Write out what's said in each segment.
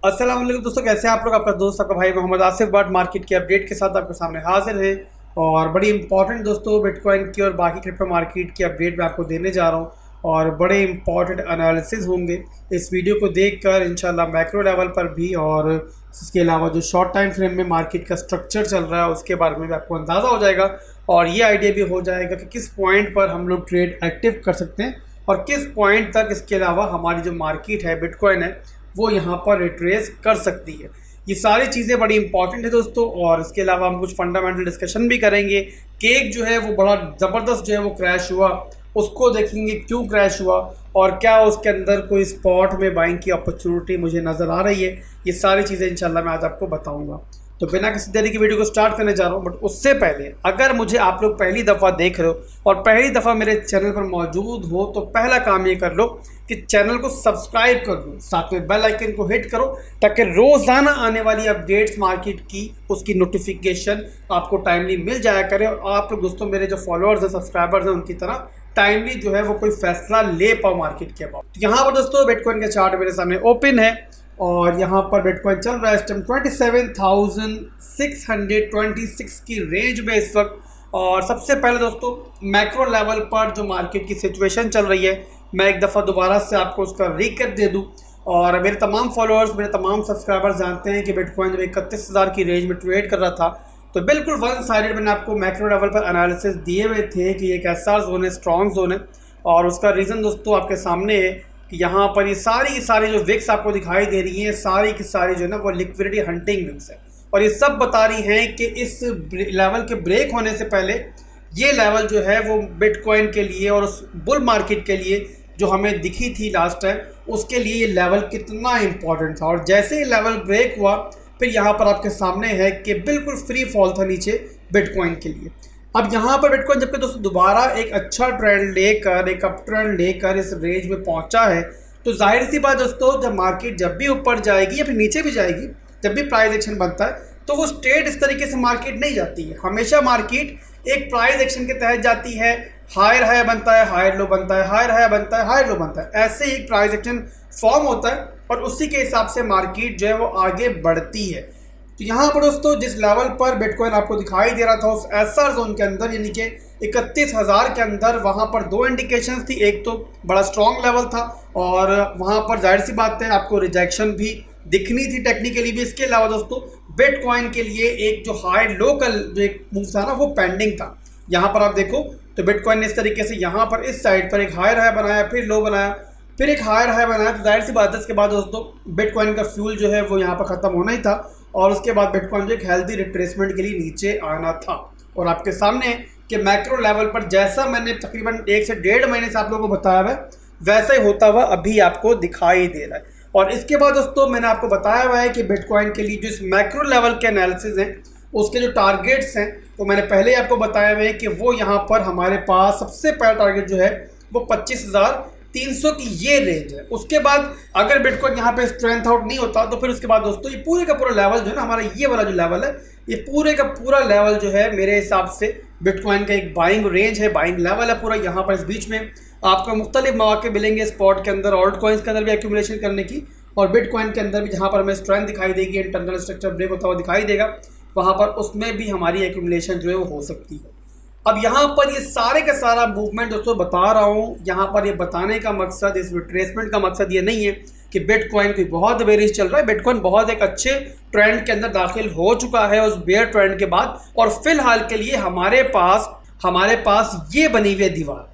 अस्सलाम वालेकुम दोस्तों, कैसे हैं आप लोग। आपका दोस्त आपका भाई मोहम्मद आसिफ बाट मार्केट के अपडेट के साथ आपके सामने हाजिर है। और बड़ी इंपॉर्टेंट दोस्तों बिटकॉइन की और बाकी क्रिप्टो मार्केट की अपडेट मैं आपको देने जा रहा हूं और बड़े इंपॉर्टेंट एनालिसिस होंगे इस वीडियो को देखकर इंशाल्लाह मैक्रो लेवल पर भी, और इसके अलावा जो शॉर्ट टाइम फ्रेम में मार्केट का स्ट्रक्चर चल रहा है उसके बारे में भी आपको अंदाज़ा हो जाएगा और ये आइडिया भी हो जाएगा कि किस पॉइंट पर हम लोग ट्रेड एक्टिव कर सकते हैं और किस पॉइंट तक इसके अलावा हमारी जो मार्केट है बिटकॉइन है वो यहाँ पर रिट्रेस कर सकती है। ये सारी चीज़ें बड़ी इंपॉर्टेंट है दोस्तों, और इसके अलावा हम कुछ फंडामेंटल डिस्कशन भी करेंगे। केक जो है वो बड़ा ज़बरदस्त जो है वो क्रैश हुआ, उसको देखेंगे क्यों क्रैश हुआ और क्या उसके अंदर कोई स्पॉट में बाइंग की अपॉर्चुनिटी मुझे नज़र आ रही है। ये सारी चीज़ें इंशाल्लाह मैं आज आपको बताऊँगा। तो बिना किसी देरी की वीडियो को स्टार्ट करने जा रहा हूँ, बट उससे पहले अगर मुझे आप लोग पहली दफ़ा देख रहे हो और पहली दफ़ा मेरे चैनल पर मौजूद हो तो पहला काम ये कर लो कि चैनल को सब्सक्राइब कर दो, साथ में बेल आइकन को हिट करो ताकि रोज़ाना आने वाली अपडेट्स मार्केट की उसकी नोटिफिकेशन आपको टाइमली मिल जाया करे और आप लोग दोस्तों मेरे जो फॉलोअर्स हैं सब्सक्राइबर्स हैं उनकी तरह टाइमली जो है वो कोई फैसला ले पाओ मार्केट के अबाउट। तो यहाँ पर दोस्तों बिटकॉइन का चार्ट मेरे सामने ओपन है और यहाँ पर बिटकॉइन चल रहा है इस टाइम 27,626 की रेंज में इस वक्त। और सबसे पहले दोस्तों मैक्रो लेवल पर जो मार्केट की सिचुएशन चल रही है मैं एक दफ़ा दोबारा से आपको उसका रिकैप दे दूँ। और मेरे तमाम फॉलोअर्स मेरे तमाम सब्सक्राइबर्स जानते हैं कि बिटकॉइन जब 31,000 की रेंज में ट्रेड कर रहा था तो बिल्कुल वन साइडेड मैंने आपको मैक्रो लेवल पर एनालिसिस दिए हुए थे कि एक ऐसा जोन है, स्ट्रॉन्ग जोन है। और उसका रीज़न दोस्तों आपके सामने है कि यहाँ पर ये सारी जो विक्स आपको दिखाई दे रही हैं सारी की सारी जो है ना वो लिक्विडिटी हंटिंग विक्स है और ये सब बता रही हैं कि इस लेवल के ब्रेक होने से पहले ये लेवल जो है वो बिटकॉइन के लिए और उस बुल मार्केट के लिए जो हमें दिखी थी लास्ट टाइम उसके लिए ये लेवल कितना इंपॉर्टेंट था। और जैसे ही लेवल ब्रेक हुआ फिर यहाँ पर आपके सामने है कि बिल्कुल फ्री फॉल था नीचे बिटकॉइन के लिए। अब यहाँ पर बिटकॉइन जबकि दोस्तों दोबारा एक अच्छा ट्रेंड लेकर एक अप ट्रेंड लेकर इस रेंज में पहुँचा है तो जाहिर सी बात दोस्तों जब मार्केट जब भी ऊपर जाएगी या फिर नीचे भी जाएगी, जब भी प्राइस एक्शन बनता है तो वो स्ट्रेट इस तरीके से मार्केट नहीं जाती है। हमेशा मार्केट एक प्राइस एक्शन के तहत जाती है, हायर हाई बनता है, हायर लो बनता है, हायर हाई बनता है, हायर लो बनता है, ऐसे ही प्राइस एक्शन फॉर्म होता है और उसी के हिसाब से मार्केट जो है वो आगे बढ़ती है। तो यहाँ पर दोस्तों जिस लेवल पर बिटकॉइन आपको दिखाई दे रहा था उस एसआर जोन के अंदर यानी कि 31,000 के अंदर वहाँ पर दो इंडिकेशंस थी। एक तो बड़ा स्ट्रॉन्ग लेवल था और वहाँ पर जाहिर सी बात है आपको रिजेक्शन भी दिखनी थी टेक्निकली भी। इसके अलावा दोस्तों बिटकॉइन के लिए एक जो हाई लो का जो एक मूव था ना वो पेंडिंग था। यहाँ पर आप देखो तो बिटकॉइन ने इस तरीके से यहाँ पर इस साइड पर एक हायर हाई बनाया, फिर लो बनाया, फिर एक हायर हाई बनाया। तो जाहिर सी बात है इसके बाद दोस्तों बिटकॉइन का फ्यूल जो है वो यहाँ पर ख़त्म होना ही था और उसके बाद बिटकॉइन जो एक हेल्दी रिट्रेसमेंट के लिए नीचे आना था। और आपके सामने कि मैक्रो लेवल पर जैसा मैंने तकरीबन 1 से 1.5 महीने से आप लोगों को बताया हुआ है वैसा ही होता हुआ अभी आपको दिखाई दे रहा है। और इसके बाद दोस्तों मैंने आपको बताया हुआ है कि बिटकॉइन के लिए जो इस मैक्रो लेवल के एनालिसिस हैं उसके जो टारगेट्स हैं तो मैंने पहले ही आपको बताया हुआ है कि वो यहाँ पर हमारे पास सबसे पहला टारगेट जो है वो 25,300 की ये रेंज है। उसके बाद अगर बिटकॉइन यहाँ पे स्ट्रेंथ आउट नहीं होता तो फिर उसके बाद दोस्तों ये पूरे का पूरा लेवल जो है ना हमारा ये वाला जो लेवल है ये पूरे का पूरा लेवल जो है मेरे हिसाब से बिटकॉइन का एक बाइंग रेंज है, बाइंग लेवल है पूरा। यहाँ पर इस बीच में आपको मुख्तलिफ मौके मिलेंगे स्पॉट के अंदर, ऑल्ट कॉइन्स के अंदर भी एक्यूमुलेशन करने की और बिटकॉइन के अंदर भी जहाँ पर हमें स्ट्रेंथ दिखाई देगी, इंटरनल स्ट्रक्चर ब्रेक होता हुआ दिखाई देगा, वहाँ पर उसमें भी हमारी एक्यूमुलेशन जो है वो हो सकती है। अब यहाँ पर ये सारे का सारा मूवमेंट दोस्तों बता रहा हूँ, यहाँ पर ये बताने का मकसद, इस रिट्रेसमेंट का मकसद ये नहीं है कि बिटकॉइन कोई बहुत बेरिश चल रहा है। बिटकॉइन बहुत एक अच्छे ट्रेंड के अंदर दाखिल हो चुका है उस बेयर ट्रेंड के बाद और फिलहाल के लिए हमारे पास ये बनी हुई दीवार।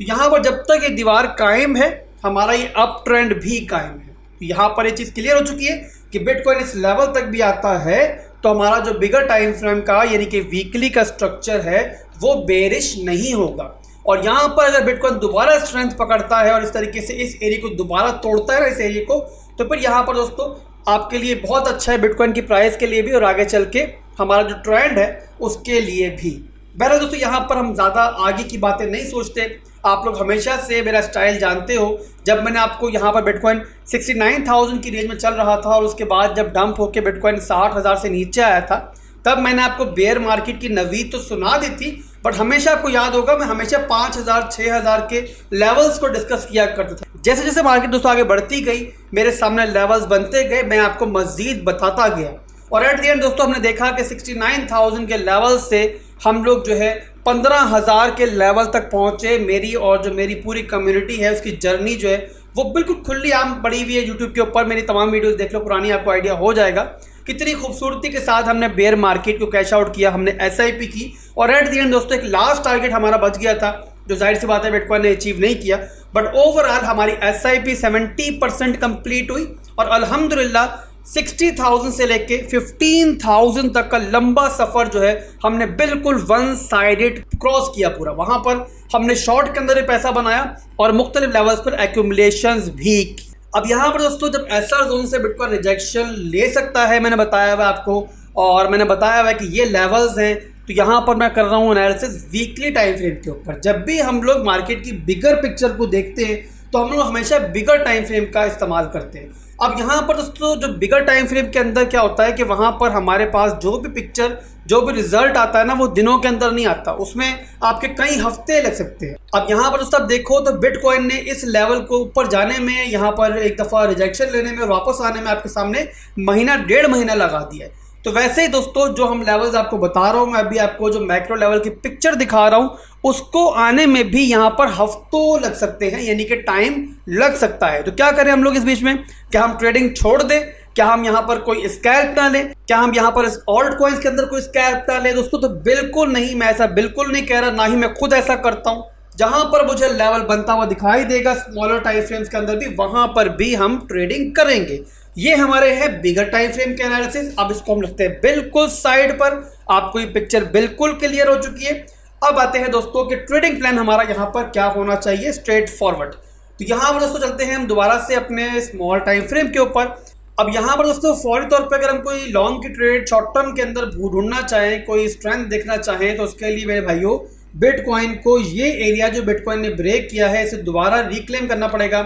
तो यहाँ पर जब तक ये दीवार कायम है हमारा ये अप ट्रेंड भी कायम है। तो यहाँ पर ये चीज़ क्लियर हो चुकी है कि बिटकॉइन इस लेवल तक भी आता है तो हमारा जो बिगर टाइम फ्रेम का यानी कि वीकली का स्ट्रक्चर है वो बेरिश नहीं होगा। और यहाँ पर अगर बिटकॉइन दोबारा स्ट्रेंथ पकड़ता है और इस तरीके से इस एरिया को दोबारा तोड़ता है ना इस एरिया को, तो फिर यहाँ पर दोस्तों आपके लिए बहुत अच्छा है बिटकॉइन की प्राइस के लिए भी और आगे चल के हमारा जो ट्रेंड है उसके लिए भी। बहरहाल दोस्तों यहाँ पर हम ज़्यादा आगे की बातें नहीं सोचते। आप लोग हमेशा से मेरा स्टाइल जानते हो, जब मैंने आपको यहाँ पर बिटकॉइन 69,000 की रेंज में चल रहा था और उसके बाद जब डंप होकर बिटकॉइन 60,000 से नीचे आया था तब मैंने आपको बेयर मार्केट की नवीद तो सुना दी थी, बट हमेशा आपको याद होगा मैं हमेशा 5,000 6,000 के लेवल्स को डिस्कस किया करता था। जैसे जैसे मार्केट दोस्तों आगे बढ़ती गई, मेरे सामने लेवल्स बनते गए, मैं आपको मजीद बताता गया और एट द एंड दोस्तों हमने देखा कि 69,000 के लेवल से हम लोग जो है 15,000 के लेवल तक पहुंचे। मेरी और जो मेरी पूरी कम्युनिटी है उसकी जर्नी जो है वो बिल्कुल खुली आम पड़ी हुई है यूट्यूब के ऊपर। मेरी तमाम वीडियोस देख लो पुरानी, आपको आइडिया हो जाएगा कितनी खूबसूरती के साथ हमने बेयर मार्केट को कैश आउट किया, हमने SIP की और एट द एंड दोस्तों एक लास्ट टारगेट हमारा बच गया था जो जाहिर सी बात है बिटकॉइन ने अचीव नहीं किया, बट ओवरऑल हमारी SIP 70% कंप्लीट हुई और अल्हम्दुलिल्लाह 60,000 से लेके 15,000 तक का लंबा सफर जो है हमने बिल्कुल वन साइडेड क्रॉस किया पूरा। वहां पर हमने शॉर्ट के अंदर भी पैसा बनाया और मुख्तलिफ लेवल्स पर एक्यूमुलेशंस भी की। अब यहाँ पर दोस्तों जब SR जोन से बिटकॉइन रिजेक्शन ले सकता है, मैंने बताया हुआ आपको और मैंने बताया हुआ कि ये लेवल्स हैं, तो यहाँ पर मैं कर रहा हूँ एनालिसिस वीकली टाइम फ्रेम के ऊपर। जब भी हम लोग मार्केट की बिगर पिक्चर को देखते हैं तो हम लोग हमेशा बिगर टाइम फ्रेम का इस्तेमाल करते हैं। अब यहाँ पर दोस्तों जो बिगर टाइम फ्रेम के अंदर क्या होता है कि वहाँ पर हमारे पास जो भी पिक्चर, जो भी रिजल्ट आता है ना, वो दिनों के अंदर नहीं आता, उसमें आपके कई हफ्ते लग सकते हैं। अब यहाँ पर दोस्तों आप देखो तो बिटकॉइन ने इस लेवल को ऊपर जाने में, यहाँ पर एक दफ़ा रिजेक्शन लेने में और वापस आने में आपके सामने महीना 1.5 महीना लगा दिया है। तो वैसे ही दोस्तों जो हम लेवल्स आपको बता रहा हूँ, मैं अभी आपको जो मैक्रो लेवल की पिक्चर दिखा रहा हूँ उसको आने में भी यहाँ पर हफ्तों लग सकते हैं, यानी कि टाइम लग सकता है। तो क्या करें हम लोग इस बीच में? क्या हम ट्रेडिंग छोड़ दें? क्या हम यहाँ पर कोई स्कैल्प ना लें? क्या हम यहाँ पर ऑल्ट कॉइन्स के अंदर कोई स्कैल्प ना लें? दोस्तों तो बिल्कुल नहीं, मैं ऐसा बिल्कुल नहीं कह रहा, ना ही मैं खुद ऐसा करता हूँ। जहां पर मुझे लेवल बनता हुआ दिखाई देगा स्मॉलर टाइम फ्रेम्स के अंदर भी, वहां पर भी हम ट्रेडिंग करेंगे। ये हमारे हैं बिगर टाइम फ्रेम के एनालिसिस। अब इसको हम रखते हैं बिल्कुल साइड पर, आपको ये पिक्चर बिल्कुल क्लियर हो चुकी है। अब आते हैं दोस्तों कि ट्रेडिंग प्लान हमारा यहाँ पर क्या होना चाहिए स्ट्रेट फॉरवर्ड। तो यहाँ पर दोस्तों चलते हैं हम दोबारा से अपने स्मॉल टाइम फ्रेम के ऊपर। अब यहाँ पर दोस्तों फौरी तौर पर अगर हम कोई लॉन्ग की ट्रेड शॉर्ट टर्म के अंदर ढूंढना चाहें, कोई स्ट्रेंथ देखना चाहें, तो उसके लिए मेरे भाइयों बिटकॉइन को ये एरिया जो बिटकॉइन ने ब्रेक किया है इसे दोबारा रिक्लेम करना पड़ेगा।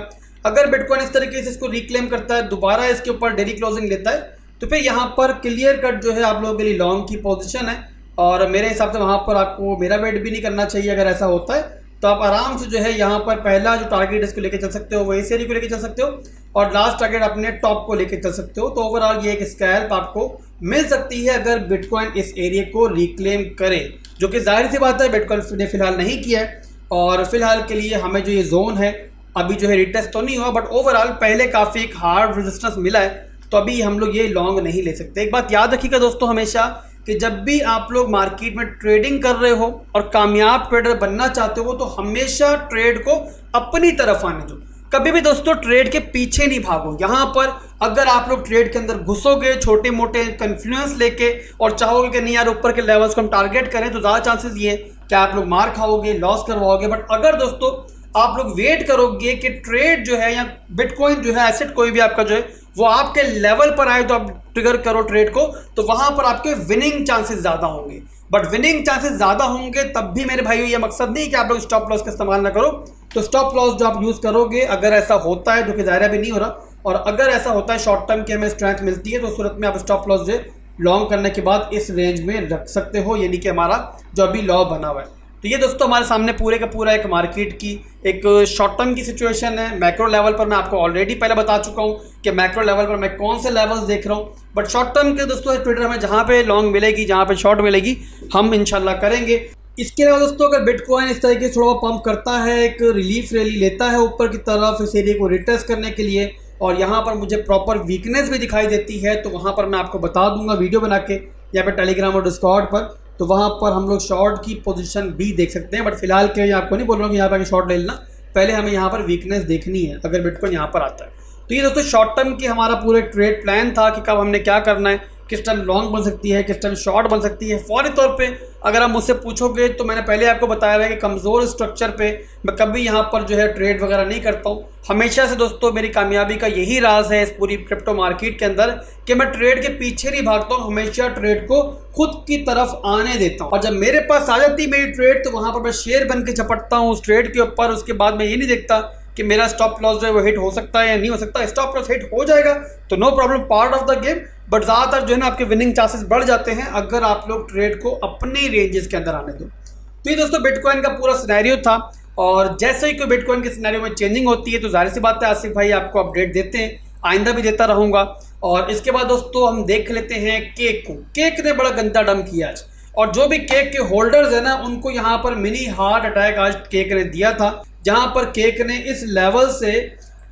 अगर बिटकॉइन इस तरीके से इसको रिक्लेम करता है, दोबारा इसके ऊपर डेली क्लोजिंग लेता है, तो फिर यहाँ पर क्लियर कट जो है आप लोगों के लिए लॉन्ग की पोजीशन है और मेरे हिसाब से वहाँ पर आपको मेरा वेट भी नहीं करना चाहिए। अगर ऐसा होता है तो आप आराम से जो है यहाँ पर पहला जो टारगेट इसको लेके चल सकते हो, वो इस एरिया को लेके चल सकते हो और लास्ट टारगेट अपने टॉप को लेके चल सकते हो। तो ओवरऑल ये एक स्कैल्प आपको मिल सकती है अगर बिटकॉइन इस एरिया को रिक्लेम करे, जो कि जाहिर सी बात है बिटकॉइन ने फिलहाल नहीं किया है। और फिलहाल के लिए हमें जो ये जोन है अभी जो है रिटेस्ट तो नहीं हुआ, बट ओवरऑल पहले काफ़ी एक हार्ड रेजिस्टेंस मिला है, तो अभी हम लोग ये लॉन्ग नहीं ले सकते। एक बात याद रखिएगा दोस्तों हमेशा कि जब भी आप लोग मार्केट में ट्रेडिंग कर रहे हो और कामयाब ट्रेडर बनना चाहते हो तो हमेशा ट्रेड को अपनी तरफ आने दो। कभी भी दोस्तों ट्रेड के पीछे नहीं भागो। यहाँ पर अगर आप लोग ट्रेड के अंदर घुसोगे छोटे मोटे कन्फ्लुएंस लेके और चाहोगे कि नहीं यार ऊपर के लेवल्स को हम टारगेट करें, तो ज़्यादा चांसेस ये कि आप लोग मार खाओगे, लॉस करवाओगे। बट अगर दोस्तों आप लोग वेट करोगे कि ट्रेड जो है या बिटकॉइन जो है एसेट कोई भी आपका जो है वो आपके लेवल पर आए तो आप ट्रिगर करो ट्रेड को, तो वहां पर आपके विनिंग चांसेस ज़्यादा होंगे। बट विनिंग चांसेस ज़्यादा होंगे तब भी मेरे भाइयों ये मकसद नहीं कि आप लोग स्टॉप लॉस का इस्तेमाल ना करो। तो स्टॉप लॉस जो आप यूज़ करोगे, अगर ऐसा होता है, जो कि ज़ाहिर भी नहीं हो रहा, और अगर ऐसा होता है शॉर्ट टर्म की हमें स्ट्रेंथ मिलती है, तो उस सूरत में आप स्टॉप लॉस जो लॉन्ग करने के बाद इस रेंज में रख सकते हो, यानी कि हमारा जो अभी लॉ बना हुआ है। तो ये दोस्तों हमारे सामने पूरे का पूरा एक मार्केट की एक शॉर्ट टर्म की सिचुएशन है। मैक्रो लेवल पर मैं आपको ऑलरेडी पहले बता चुका हूँ कि मैक्रो लेवल पर मैं कौन से लेवल्स देख रहा हूँ, बट शॉर्ट टर्म के दोस्तों ट्रेडर हमें जहाँ पे लॉन्ग मिलेगी, जहाँ पे शॉर्ट मिलेगी, हम इंशाल्लाह करेंगे। इसके अलावा दोस्तों अगर बिटकॉइन इस तरीके से थोड़ा पंप करता है, एक रिलीफ रैली लेता है ऊपर की तरफ इस एरिया को रिटेस्ट करने के लिए, और यहाँ पर मुझे प्रॉपर वीकनेस भी दिखाई देती है, तो वहाँ पर मैं आपको बता दूंगा वीडियो बना के यहाँ पे टेलीग्राम और डिस्कॉर्ड पर, तो वहाँ पर हम लोग शॉर्ट की पोजीशन भी देख सकते हैं। बट फिलहाल के आपको नहीं बोल रहा हूँ कि यहाँ पर शॉर्ट ले लेना, पहले हमें यहाँ पर वीकनेस देखनी है अगर बिटकॉइन यहाँ पर आता है। तो ये दोस्तों शॉर्ट टर्म की हमारा पूरे ट्रेड प्लान था कि कब हमने क्या करना है, किस टाइम लॉन्ग बन सकती है, किस टाइम शॉर्ट बन सकती है। फौरी तौर पे अगर आप मुझसे पूछोगे तो मैंने पहले आपको बताया है कि कमज़ोर स्ट्रक्चर पे मैं कभी यहाँ पर जो है ट्रेड वगैरह नहीं करता हूँ। हमेशा से दोस्तों मेरी कामयाबी का यही राज है इस पूरी क्रिप्टो मार्केट के अंदर कि मैं ट्रेड के पीछे नहीं भागता हूँ, हमेशा ट्रेड को खुद की तरफ आने देता हूँ। और जब मेरे पास आ जाती मेरी ट्रेड तो वहाँ पर मैं शेयर बन के झपटता हूँ उस ट्रेड के ऊपर। उसके बाद मैं ये नहीं देखता कि मेरा स्टॉप लॉस जो है वो हिट हो सकता है या नहीं हो सकता। स्टॉप लॉस हिट हो जाएगा तो no problem, part of the game, but ज़्यादातर जो है ना आपके विनिंग चांसेस बढ़ जाते हैं अगर आप लोग ट्रेड को अपनी रेंजेस के अंदर आने दो। तो ये दोस्तों बिटकॉइन का पूरा सिनेरियो था। और जैसे ही कोई बिटकॉइन के सिनेरियो में चेंजिंग होती है तो जाहिर सी बात है आसिफ भाई आपको अपडेट देते हैं, आइंदा भी देता रहूँगा। और इसके बाद दोस्तों हम देख लेते हैं केक को। केक ने बड़ा गंदा डंप किया आज, और जो भी केक के होल्डर्स है ना उनको यहाँ पर मिनी हार्ट अटैक आज केक ने दिया था, जहाँ पर केक ने इस लेवल से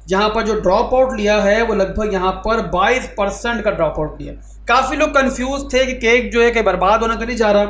जहाँ पर जो ड्रॉप आउट लिया है वो लगभग यहाँ पर 22% का ड्रॉप आउट लिया। काफ़ी लोग कंफ्यूज थे कि केक जो है कि बर्बाद होना तो नहीं जा रहा,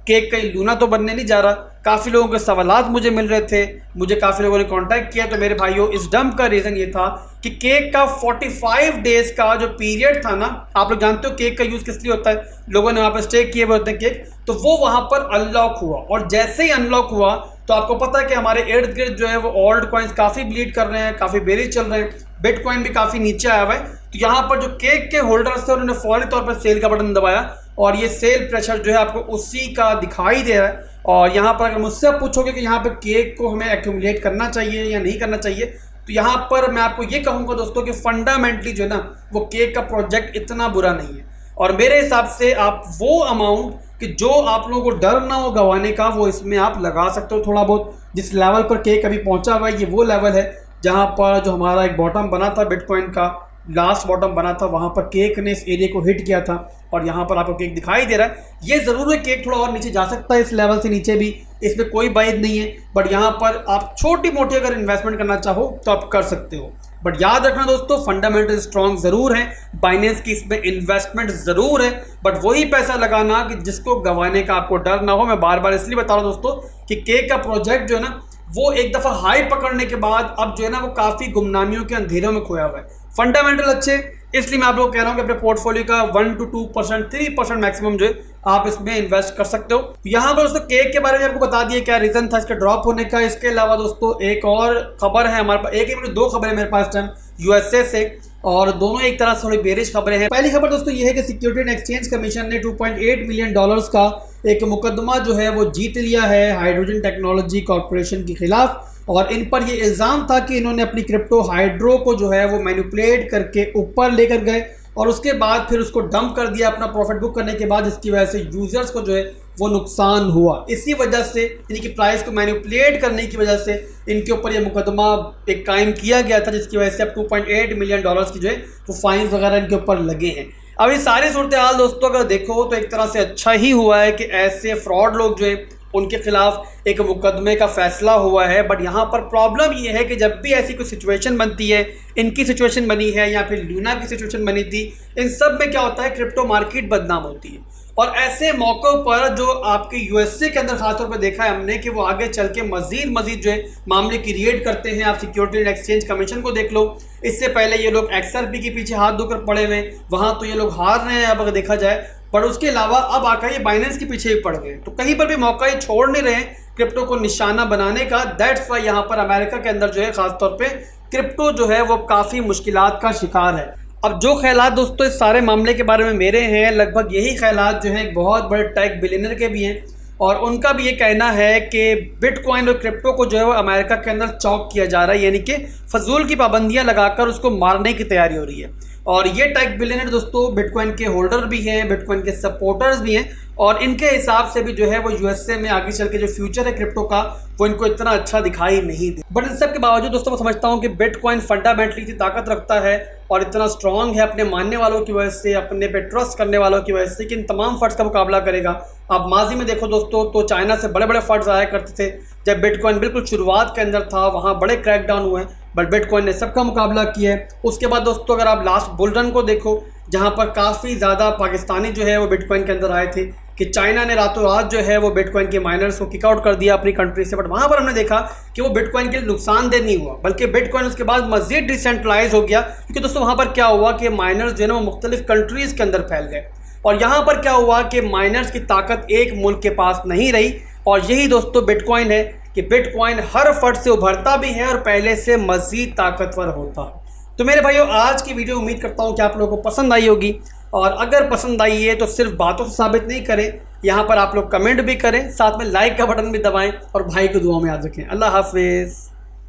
केक कहीं लूना तो बनने नहीं जा रहा। काफ़ी लोगों के सवालात मुझे मिल रहे थे, मुझे काफ़ी लोगों ने कांटेक्ट किया। तो मेरे भाइयों इस डंप का रीज़न ये था कि केक का 45 डेज का जो पीरियड था ना, आप लोग जानते हो केक का यूज़ किस लिए होता है, लोगों ने वहाँ पर स्टे किए हुए होते हैं केक, तो वो वहाँ पर अनलॉक हुआ। और जैसे ही अनलॉक हुआ तो आपको पता है कि हमारे इर्द गिर्द जो है वो ओल्ड कॉइन्स काफ़ी ब्लीड कर रहे हैं, काफ़ी बेरिश चल रहे हैं, बिटकॉइन भी काफ़ी नीचे आया हुआ है। तो यहाँ पर जो केक के होल्डर्स थे उन्होंने फौरी तौर पर सेल का बटन दबाया, और ये सेल प्रेशर जो है आपको उसी का दिखाई दे रहा है। और यहाँ पर अगर मुझसे आप पूछोगे कि यहाँ पर केक को हमें एक्यूमुलेट करना चाहिए या नहीं करना चाहिए, तो यहाँ पर मैं आपको ये कहूँगा दोस्तों कि फंडामेंटली जो है ना वो केक का प्रोजेक्ट इतना बुरा नहीं है। और मेरे हिसाब से आप वो अमाउंट कि जो आप लोगों को डर ना हो गंवाने का वो इसमें आप लगा सकते हो थोड़ा बहुत। जिस लेवल पर केक अभी पहुँचा हुआ है ये वो लेवल है जहाँ पर जो हमारा एक बॉटम बना था बिटकॉइन का, लास्ट बॉटम बना था, वहाँ पर केक ने इस एरिया को हिट किया था। और यहाँ पर आपको केक दिखाई दे रहा है। ये ज़रूर है केक थोड़ा और नीचे जा सकता है, इस लेवल से नीचे भी, इसमें कोई बाइद नहीं है। बट यहाँ पर आप छोटी मोटी अगर इन्वेस्टमेंट करना चाहो तो आप कर सकते हो। बट याद रखना दोस्तों फंडामेंटल स्ट्रॉन्ग ज़रूर है, बाइनेंस की इसमें इन्वेस्टमेंट ज़रूर है, बट वही पैसा लगाना कि जिसको गंवाने का आपको डर ना हो। मैं बार बार इसलिए बता रहा हूँ दोस्तों कि केक का प्रोजेक्ट जो है ना वो एक दफ़ा हाई पकड़ने के बाद अब जो है ना वो काफ़ी गुमनामियों के अंधेरों में खोया हुआ है। फंडामेंटल अच्छे, इसलिए मैं आप लोग कह रहा हूँ कि अपने पोर्टफोलियो का 1 to 2%, 3% मैक्सिमम जो है आप इसमें इन्वेस्ट कर सकते हो। यहाँ पर दोस्तों केक के बारे में आपको बता दिया क्या रीज़न था इसके ड्रॉप होने का। इसके अलावा दोस्तों एक और खबर है हमारे पास, एक दो खबरें मेरे पास टाइम यूएसए से, और दोनों एक तरह से थोड़ी बेरिश खबरें हैं। पहली खबर दोस्तों ये है कि सिक्योरिटी एंड एक्सचेंज कमीशन ने $2.8 मिलियन का एक मुकदमा जो है वो जीत लिया है हाइड्रोजन टेक्नोलॉजी कॉर्पोरेशन के खिलाफ। और इन पर ये इल्ज़ाम था कि इन्होंने अपनी क्रिप्टो हाइड्रो को जो है वो मैनिपुलेट करके ऊपर लेकर गए और उसके बाद फिर उसको डंप कर दिया अपना प्रॉफिट बुक करने के बाद, जिसकी वजह से यूजर्स को जो है वो नुकसान हुआ। इसी वजह से इनकी प्राइस को मैनिपुलेट करने की वजह से इनके ऊपर ये मुकदमा एक कायम किया गया था, जिसकी वजह से अब $2.8 मिलियन की जो है वो फाइन वगैरह इनके ऊपर लगे हैं। अब ये सारी सूरत हाल दोस्तों अगर देखो तो एक तरह से अच्छा ही हुआ है कि ऐसे फ्रॉड लोग जो है उनके खिलाफ एक मुकदमे का फैसला हुआ है। बट यहाँ पर प्रॉब्लम ये है कि जब भी ऐसी कोई सिचुएशन बनती है, इनकी सिचुएशन बनी है या फिर लूना की सिचुएशन बनी थी, इन सब में क्या होता है क्रिप्टो मार्केट बदनाम होती है। और ऐसे मौक़ों पर जो आपके यूएसए के अंदर खासतौर पर देखा है हमने कि वो आगे चल के मजीद जो है मामले क्रिएट करते हैं। आप सिक्योरिटी एंड एक्सचेंज कमीशन को देख लो, इससे पहले ये लोग XRP के पीछे हाथ धोकर पड़े हुए, वहाँ तो ये लोग हार रहे हैं अब अगर देखा जाए। पर उसके अलावा अब आकर ये बाइनेंस के पीछे ही पड़ गए, तो कहीं पर भी मौका ही छोड़ नहीं रहे क्रिप्टो को निशाना बनाने का। दैट्स वाई यहाँ पर अमेरिका के अंदर जो है खासतौर पे क्रिप्टो जो है वो काफ़ी मुश्किलात का शिकार है। अब जो ख्यालात दोस्तों इस सारे मामले के बारे में मेरे हैं, लगभग यही ख्यालात जो हैं एक बहुत बड़े टेक बिलियनर के भी हैं, और उनका भी ये कहना है कि बिटकॉइन और क्रिप्टो को जो है वो अमेरिका के अंदर चौक किया जा रहा है, यानी कि फजूल की पाबंदियां लगाकर उसको मारने की तैयारी हो रही है। और ये टेक बिलियनर दोस्तों बिटकॉइन के होल्डर भी हैं, बिटकॉइन के सपोर्टर्स भी हैं, और इनके हिसाब से भी जो है वो यूएसए में आगे चल के जो फ्यूचर है क्रिप्टो का वो इनको इतना अच्छा दिखाई नहीं दे। बट इन सब के बावजूद दोस्तों मैं समझता हूँ कि बिटकॉइन फंडामेंटली इतनी ताकत रखता है और इतना स्ट्रांग है अपने मानने वालों की वजह से, अपने पे ट्रस्ट करने वालों की वजह से कि इन तमाम फंड्स का मुकाबला करेगा। आप माजी में देखो दोस्तों तो चाइना से बड़े बड़े फंड्स आया करते थे, जब बिटकॉइन बिल्कुल शुरुआत के अंदर था वहाँ बड़े क्रैकडाउन हुए, बट बिटकॉइन ने सबका मुकाबला किया है। उसके बाद दोस्तों अगर आप लास्ट बुल रन को देखो जहाँ पर काफ़ी ज़्यादा पाकिस्तानी जो है वो बिटकॉइन के अंदर आए थे कि चाइना ने रातों रात जो है वो बिटकॉइन के माइनर्स को किक आउट कर दिया अपनी कंट्री से, बट वहाँ पर हमने देखा कि वो बिटकॉइन के लिए नुकसानदेह नहीं हुआ, बल्कि बिटकॉइन उसके बाद मज़ीद डिसेंट्रलाइज हो गया। क्योंकि दोस्तों वहाँ पर क्या हुआ कि माइनर्स जो है ना वो मुख्तलिफ कंट्रीज़ के अंदर फैल गए, और यहाँ पर क्या हुआ कि माइनर्स की ताकत एक मुल्क के पास नहीं रही। और यही दोस्तों बिटकॉइन है कि बिटकॉइन हर फट से उभरता भी है और पहले से मज़ीद ताकतवर होता है। तो मेरे भाइयों आज की वीडियो उम्मीद करता हूँ कि आप लोगों को पसंद आई होगी, और अगर पसंद आई है तो सिर्फ बातों से साबित नहीं करें, यहाँ पर आप लोग कमेंट भी करें, साथ में लाइक का बटन भी दबाएं और भाई को दुआ में याद रखें। अल्लाह हाफिज़।